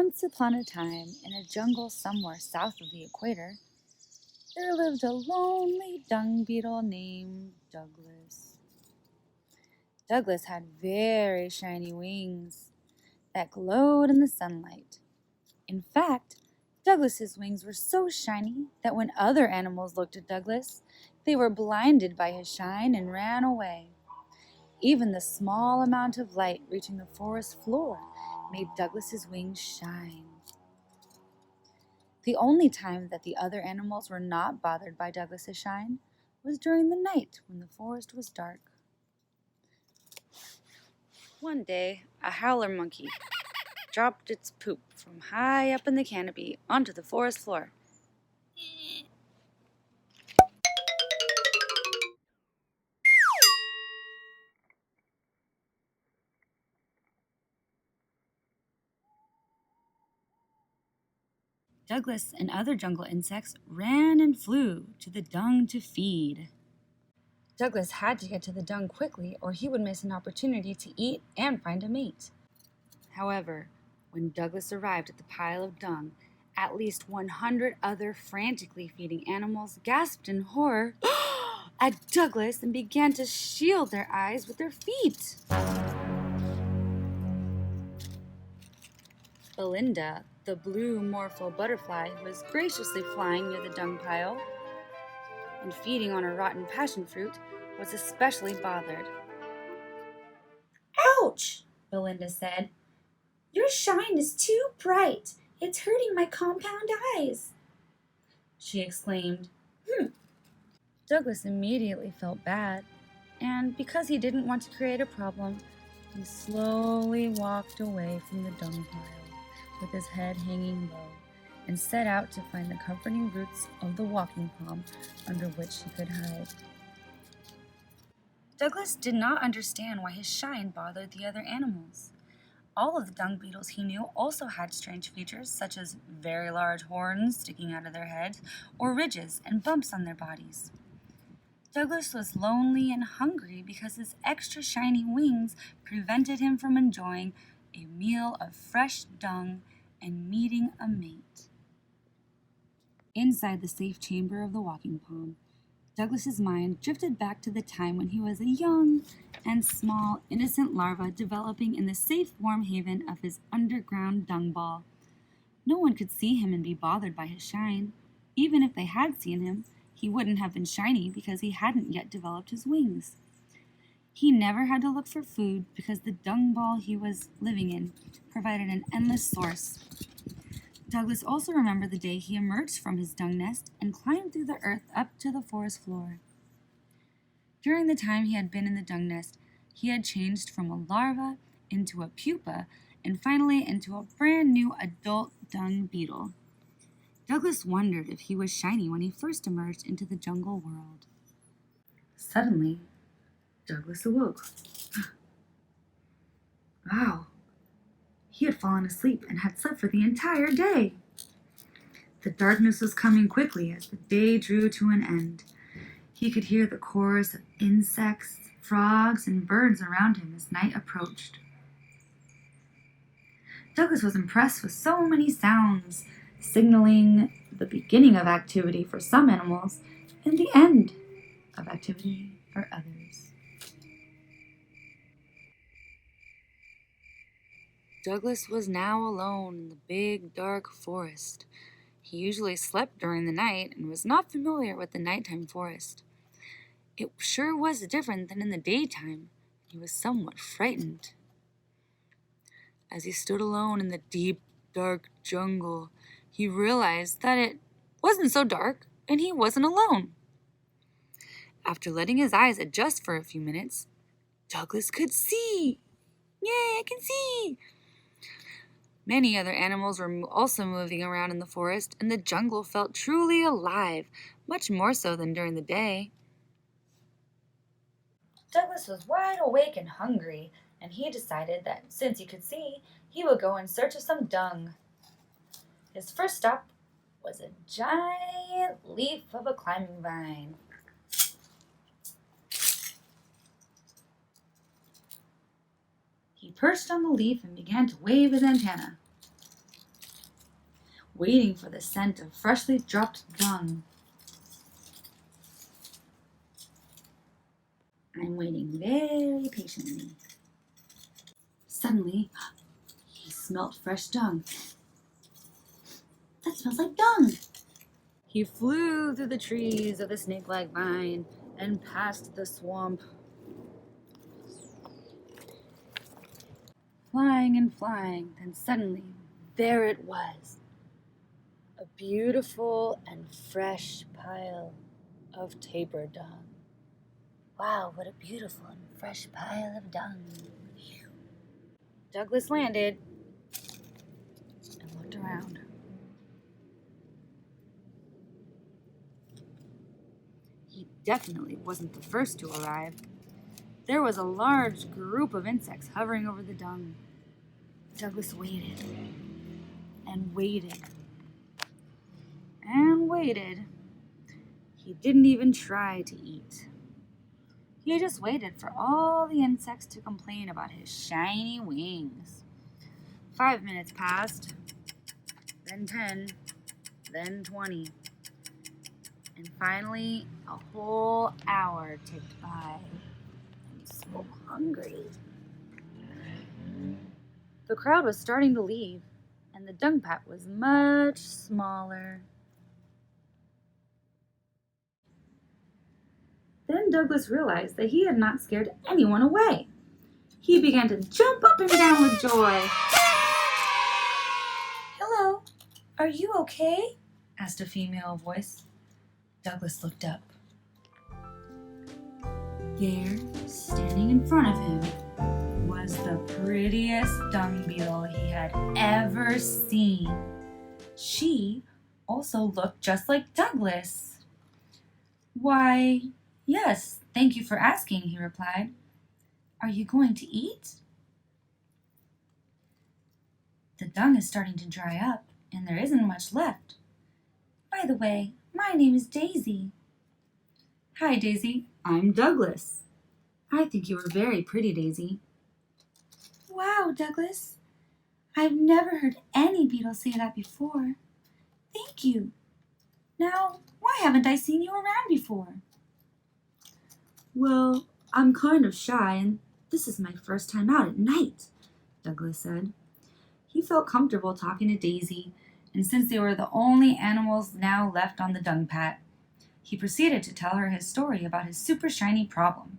Once upon a time, in a jungle somewhere south of the equator, there lived a lonely dung beetle named Douglas. Douglas had very shiny wings that glowed in the sunlight. In fact, Douglas's wings were so shiny that when other animals looked at Douglas, they were blinded by his shine and ran away. Even the small amount of light reaching the forest floor made Douglas's wings shine. The only time that the other animals were not bothered by Douglas's shine was during the night when the forest was dark. One day, a howler monkey dropped its poop from high up in the canopy onto the forest floor. Douglas and other jungle insects ran and flew to the dung to feed. Douglas had to get to the dung quickly or he would miss an opportunity to eat and find a mate. However, when Douglas arrived at the pile of dung, at least 100 other frantically feeding animals gasped in horror at Douglas and began to shield their eyes with their feet. Belinda, the blue morpho butterfly who was graciously flying near the dung pile and feeding on a rotten passion fruit, was especially bothered. "Ouch!" Belinda said. "Your shine is too bright. It's hurting my compound eyes," she exclaimed. Douglas immediately felt bad, and because he didn't want to create a problem, he slowly walked away from the dung pile with his head hanging low and set out to find the comforting roots of the walking palm under which he could hide. Douglas did not understand why his shine bothered the other animals. All of the dung beetles he knew also had strange features such as very large horns sticking out of their heads or ridges and bumps on their bodies. Douglas was lonely and hungry because his extra shiny wings prevented him from enjoying a meal of fresh dung and meeting a mate. Inside the safe chamber of the walking palm, Douglas's mind drifted back to the time when he was a young and small, innocent larva developing in the safe, warm haven of his underground dung ball. No one could see him and be bothered by his shine. Even if they had seen him, he wouldn't have been shiny because he hadn't yet developed his wings. He never had to look for food because the dung ball he was living in provided an endless source. Douglas also remembered the day he emerged from his dung nest and climbed through the earth up to the forest floor. During the time he had been in the dung nest, he had changed from a larva into a pupa and finally into a brand new adult dung beetle. Douglas wondered if he was shiny when he first emerged into the jungle world. Suddenly, Douglas awoke. Wow! He had fallen asleep and had slept for the entire day. The darkness was coming quickly as the day drew to an end. He could hear the chorus of insects, frogs, and birds around him as night approached. Douglas was impressed with so many sounds, signaling the beginning of activity for some animals and the end of activity for others. Douglas was now alone in the big, dark forest. He usually slept during the night and was not familiar with the nighttime forest. It sure was different than in the daytime. He was somewhat frightened. As he stood alone in the deep, dark jungle, he realized that it wasn't so dark and he wasn't alone. After letting his eyes adjust for a few minutes, Douglas could see. Yay, I can see! Many other animals were also moving around in the forest, and the jungle felt truly alive, much more so than during the day. Douglas was wide awake and hungry, and he decided that since he could see, he would go in search of some dung. His first stop was a giant leaf of a climbing vine. He perched on the leaf and began to wave his antenna. waiting for the scent of freshly dropped dung. I'm waiting very patiently. Suddenly, he smelt fresh dung. That smells like dung. He flew through the trees of the snake-like vine and past the swamp. Flying and flying, then suddenly, there it was. A beautiful and fresh pile of taper dung. Wow, what a beautiful and fresh pile of dung. Douglas landed and looked around. He definitely wasn't the first to arrive. There was a large group of insects hovering over the dung. Douglas waited and waited and waited. He didn't even try to eat. He just waited for all the insects to complain about his shiny wings. 5 minutes passed, then 10, then 20, and finally a whole hour ticked by. I'm so hungry. The crowd was starting to leave, and the dung pat was much smaller. Then Douglas realized that he had not scared anyone away. He began to jump up and down with joy. Hello, are you okay? Asked a female voice. Douglas looked up. There, standing in front of him, was the prettiest dung beetle he had ever seen. She also looked just like Douglas. Why, yes, thank you for asking, he replied. Are you going to eat? The dung is starting to dry up, and there isn't much left. By the way, my name is Daisy. Hi, Daisy. I'm Douglas. I think you are very pretty, Daisy. Wow, Douglas. I've never heard any beetle say that before. Thank you. Now, why haven't I seen you around before? Well, I'm kind of shy, and this is my first time out at night, Douglas said. He felt comfortable talking to Daisy, and since they were the only animals now left on the dung pat, he proceeded to tell her his story about his super shiny problem.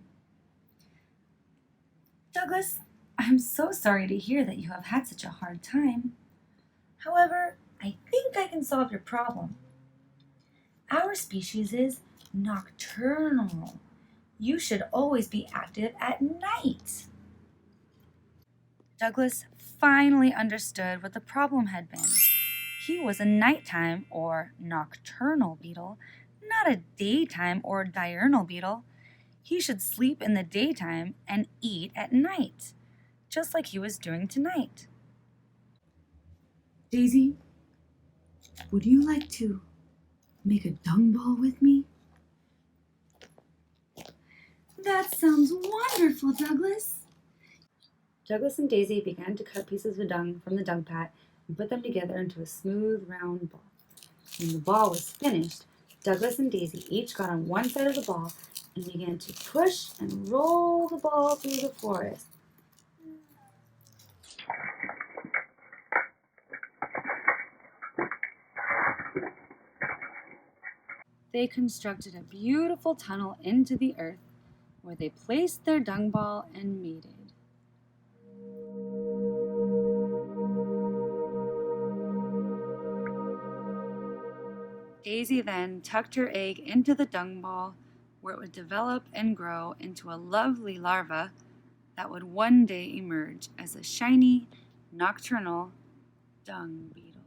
Douglas, I'm so sorry to hear that you have had such a hard time. However, I think I can solve your problem. Our species is nocturnal. You should always be active at night. Douglas finally understood what the problem had been. He was a nighttime or nocturnal beetle, not a daytime or diurnal beetle. He should sleep in the daytime and eat at night, just like he was doing tonight. Daisy, would you like to make a dung ball with me? That sounds wonderful, Douglas. Douglas and Daisy began to cut pieces of dung from the dung pat and put them together into a smooth, round ball. When the ball was finished, Douglas and Daisy each got on one side of the ball and began to push and roll the ball through the forest. They constructed a beautiful tunnel into the earth where they placed their dung ball and mated. Daisy then tucked her egg into the dung ball where it would develop and grow into a lovely larva that would one day emerge as a shiny, nocturnal dung beetle.